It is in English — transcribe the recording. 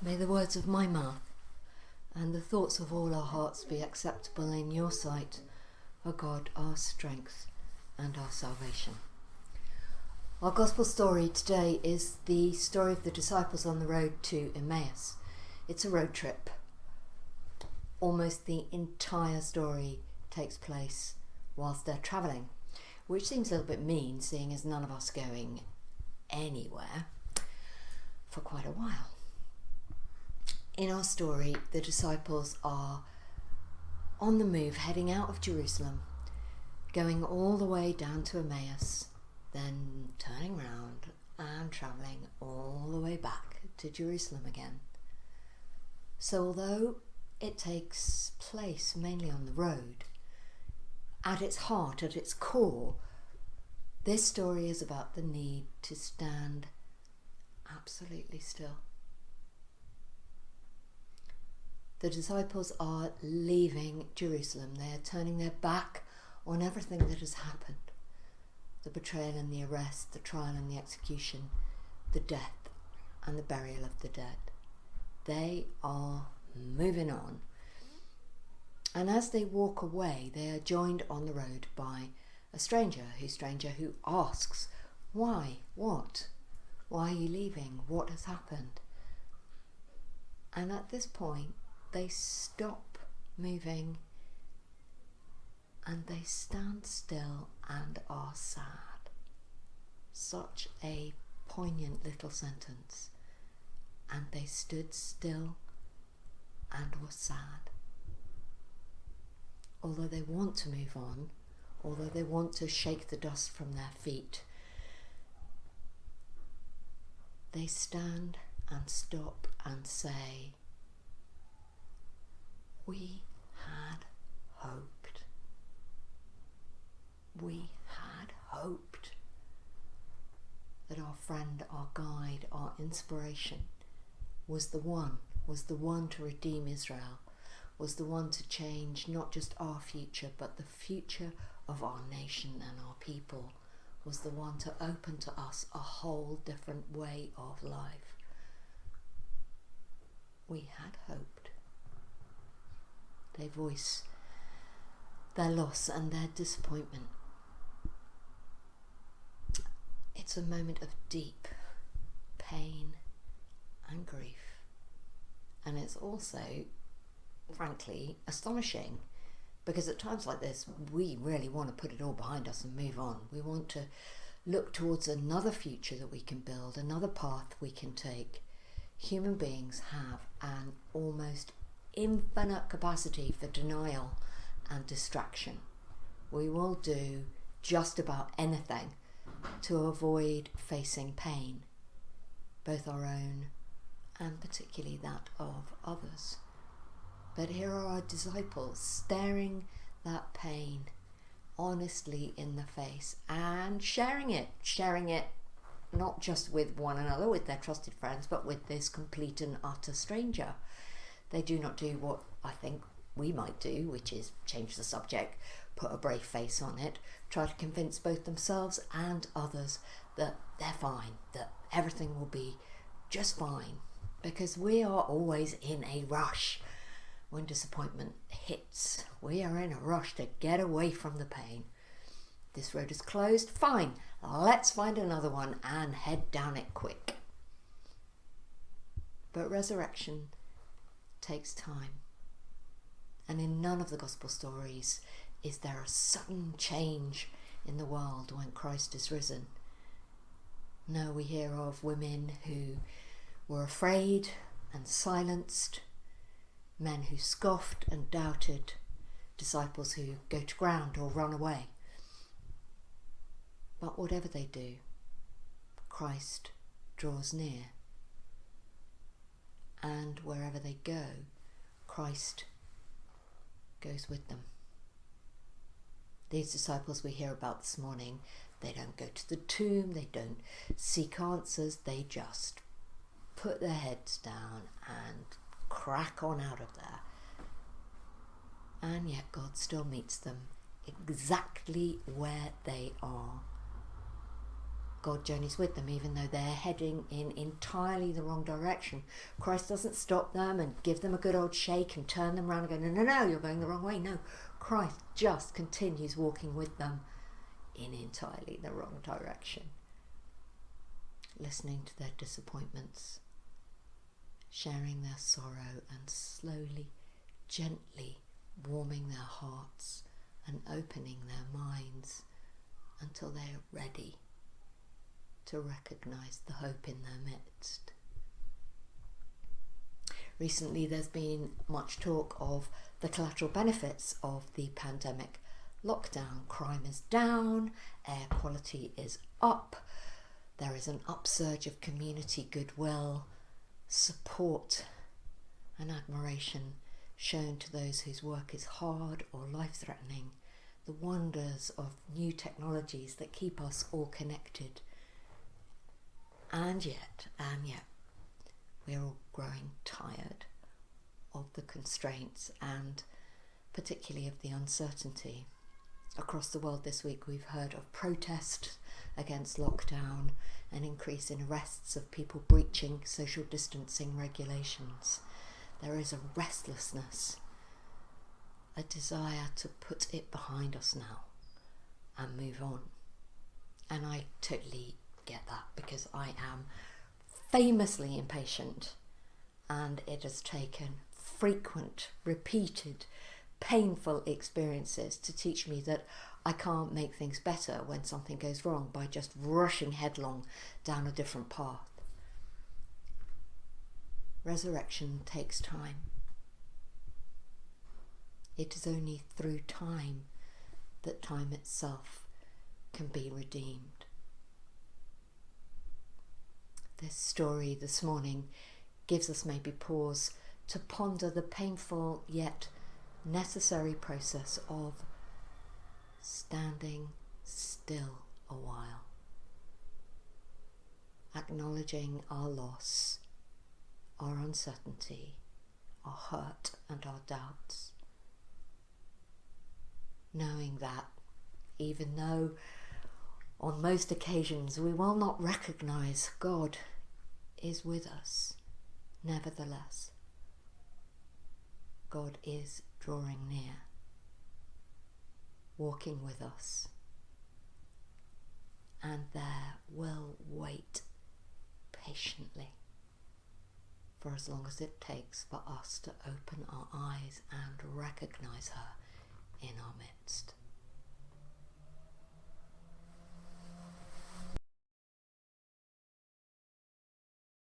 May the words of my mouth and the thoughts of all our hearts be acceptable in your sight, O God, our strength and our salvation. Our gospel story today is the story of the disciples on the road to Emmaus. It's a road trip. Almost the entire story takes place whilst they're travelling, which seems a little bit mean, seeing as none of us are going anywhere for quite a while. In our story, the disciples are on the move, heading out of Jerusalem, going all the way down to Emmaus, then turning round and travelling all the way back to Jerusalem again. So although it takes place mainly on the road, at its heart, at its core, this story is about the need to stand absolutely still. The disciples are leaving Jerusalem. They are turning their back on everything that has happened. The betrayal and the arrest, the trial and the execution, the death and the burial of the dead. They are moving on. And as they walk away, they are joined on the road by a stranger who asks, why? What? Why are you leaving? What has happened? And at this point, they stop moving and they stand still and are sad. Such a poignant little sentence. And they stood still and were sad. Although they want to move on, although they want to shake the dust from their feet, they stand and stop and say, we had hoped. We had hoped that our friend, our guide, our inspiration was the one to redeem Israel, was the one to change not just our future, but the future of our nation and our people, was the one to open to us a whole different way of life. We had hoped. They voice their loss and their disappointment. It's a moment of deep pain and grief. And it's also, frankly, astonishing, because at times like this, we really want to put it all behind us and move on. We want to look towards another future that we can build, another path we can take. Human beings have an almost infinite capacity for denial and distraction. We will do just about anything to avoid facing pain, both our own and particularly that of others. But here are our disciples staring that pain honestly in the face and sharing it not just with one another, with their trusted friends, but with this complete and utter stranger. They do not do what I think we might do, which is change the subject, put a brave face on it, try to convince both themselves and others that they're fine, that everything will be just fine, because we are always in a rush. When disappointment hits, we are in a rush to get away from the pain. This road is closed, fine, let's find another one and head down it quick. But resurrection takes time. And in none of the gospel stories is there a sudden change in the world when Christ is risen. No, we hear of women who were afraid and silenced, men who scoffed and doubted, disciples who go to ground or run away. But whatever they do, Christ draws near. And wherever they go, Christ goes with them. These disciples we hear about this morning, they don't go to the tomb, they don't seek answers, they just put their heads down and crack on out of there. And yet God still meets them exactly where they are. God journeys with them, even though they're heading in entirely the wrong direction. Christ doesn't stop them and give them a good old shake and turn them around and go, no, no, no, you're going the wrong way. No, Christ just continues walking with them in entirely the wrong direction. Listening to their disappointments, sharing their sorrow, and slowly, gently warming their hearts and opening their minds until they are ready to recognise the hope in their midst. Recently there's been much talk of the collateral benefits of the pandemic lockdown. Crime is down, air quality is up, there is an upsurge of community goodwill, support and admiration shown to those whose work is hard or life-threatening, the wonders of new technologies that keep us all connected. And yet, we're all growing tired of the constraints and particularly of the uncertainty. Across the world this week we've heard of protest against lockdown, an increase in arrests of people breaching social distancing regulations. There is a restlessness, a desire to put it behind us now and move on. And I totally get that, because I am famously impatient, and it has taken frequent, repeated, painful experiences to teach me that I can't make things better when something goes wrong by just rushing headlong down a different path. Resurrection takes time. It is only through time that time itself can be redeemed. This story this morning gives us maybe pause to ponder the painful yet necessary process of standing still a while, acknowledging our loss, our uncertainty, our hurt and our doubts, knowing that even though on most occasions we will not recognise God is with us, nevertheless, God is drawing near, walking with us, and there will wait patiently for as long as it takes for us to open our eyes and recognise her in our midst.